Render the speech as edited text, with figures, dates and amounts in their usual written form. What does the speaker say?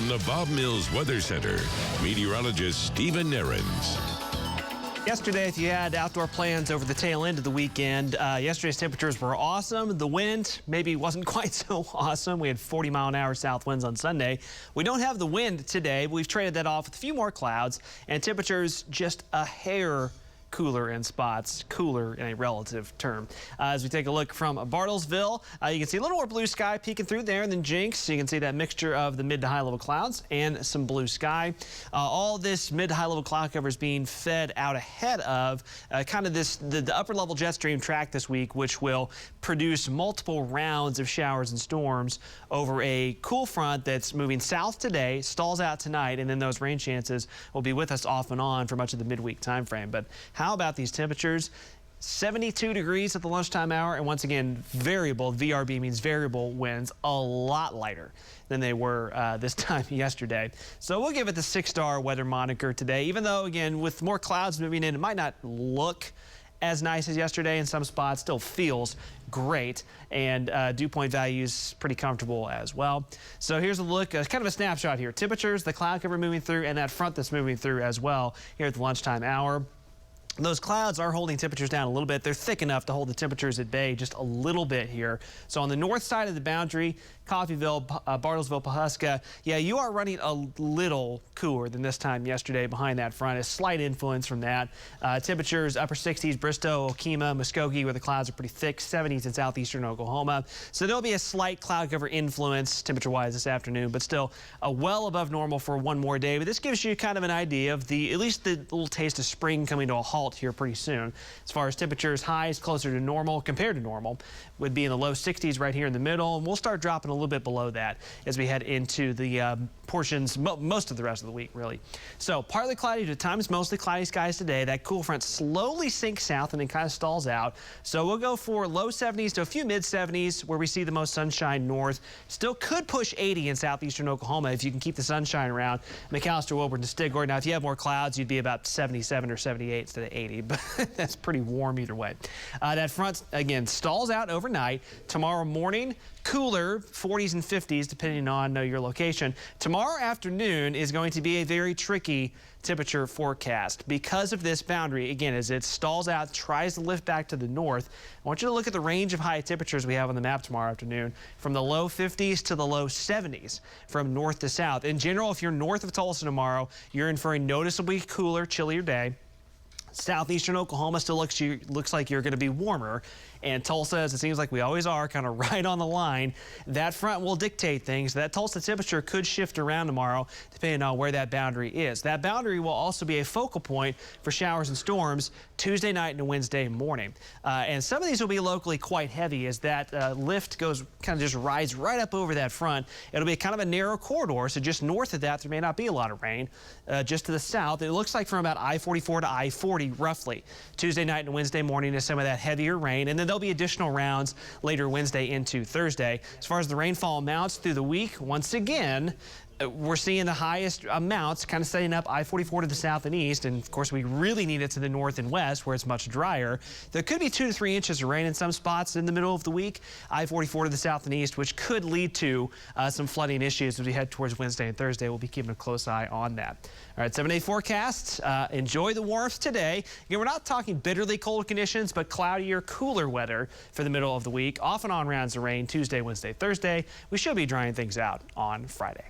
From the Bob Mills Weather Center, meteorologist Stephen Nehrenz. Yesterday, if you had outdoor plans over the tail end of the weekend, yesterday's temperatures were awesome. The wind maybe wasn't quite so awesome. We had 40-mile-an-hour south winds on Sunday. We don't have the wind today. We've traded that off with a few more clouds, and temperatures just a hair cooler in spots, cooler in a relative term. As we take a look from Bartlesville, you can see a little more blue sky peeking through there, and then Jinx, you can see that mixture of the mid to high level clouds and some blue sky. All this mid to high level cloud cover is being fed out ahead of kind of the upper level jet stream track this week, which will produce multiple rounds of showers and storms over a cool front that's moving south today, stalls out tonight, and then those rain chances will be with us off and on for much of the midweek time frame. But how about these temperatures? 72 degrees at the lunchtime hour, and once again, variable, VRB means variable winds, a lot lighter than they were this time yesterday. So we'll give it the 6-star weather moniker today, even though, again, with more clouds moving in, it might not look as nice as yesterday in some spots. Still feels great, and dew point values pretty comfortable as well. So here's a look, kind of a snapshot here. Temperatures, the cloud cover moving through, and that front that's moving through as well here at the lunchtime hour. Those clouds are holding temperatures down a little bit. They're thick enough to hold the temperatures at bay just a little bit here. So on the north side of the boundary, Coffeyville, Bartlesville, Pawhuska, yeah, you are running a little cooler than this time yesterday behind that front. A slight influence from that. Temperatures upper 60s, Bristow, Okemah, Muskogee, where the clouds are pretty thick, 70s in southeastern Oklahoma. So there'll be a slight cloud cover influence temperature-wise this afternoon, but still well above normal for one more day. But this gives you kind of an idea of at least the little taste of spring coming to a halt here pretty soon. As far as temperatures, highs closer to normal, compared to normal, would be in the low 60s right here in the middle, and we'll start dropping a little bit below that as we head into the portions, most of the rest of the week, really. So partly cloudy to times mostly cloudy skies today. That cool front slowly sinks south and then kind of stalls out. So we'll go for low 70s to a few mid 70s where we see the most sunshine north. Still could push 80 in southeastern Oklahoma if you can keep the sunshine around McAllister, Wilburton, Stigord. Now, if you have more clouds, you'd be about 77 or 78 instead of 80, but that's pretty warm either way. That front, again, stalls out overnight. Tomorrow morning, cooler, 40s and 50s, depending on your location. Tomorrow afternoon is going to be a very tricky temperature forecast because of this boundary. Again, as it stalls out, tries to lift back to the north. I want you to look at the range of high temperatures we have on the map tomorrow afternoon, from the low 50s to the low 70s from north to south. In general, if you're north of Tulsa tomorrow, you're in for a noticeably cooler, chillier day. Southeastern Oklahoma still looks like you're going to be warmer, and Tulsa, as it seems like we always are, kind of right on the line. That front will dictate things. That Tulsa temperature could shift around tomorrow depending on where that boundary is. That boundary will also be a focal point for showers and storms Tuesday night and Wednesday morning. And some of these will be locally quite heavy as that lift goes kind of just rides right up over that front. It'll be kind of a narrow corridor, so just north of that there may not be a lot of rain. Just to the south, it looks like from about I-44 to I-40 roughly. Tuesday night and Wednesday morning is some of that heavier rain, and then there'll be additional rounds later Wednesday into Thursday. As far as the rainfall amounts through the week, once again, we're seeing the highest amounts kind of setting up I-44 to the south and east, and of course we really need it to the north and west where it's much drier. There could be 2 to 3 inches of rain in some spots in the middle of the week, I-44 to the south and east, which could lead to some flooding issues as we head towards Wednesday and Thursday. We'll be keeping a close eye on that. All right, 7-day forecast. Enjoy the warmth today. Again, we're not talking bitterly cold conditions, but cloudier, cooler weather for the middle of the week. Off and on rounds of rain Tuesday, Wednesday, Thursday. We should be drying things out on Friday.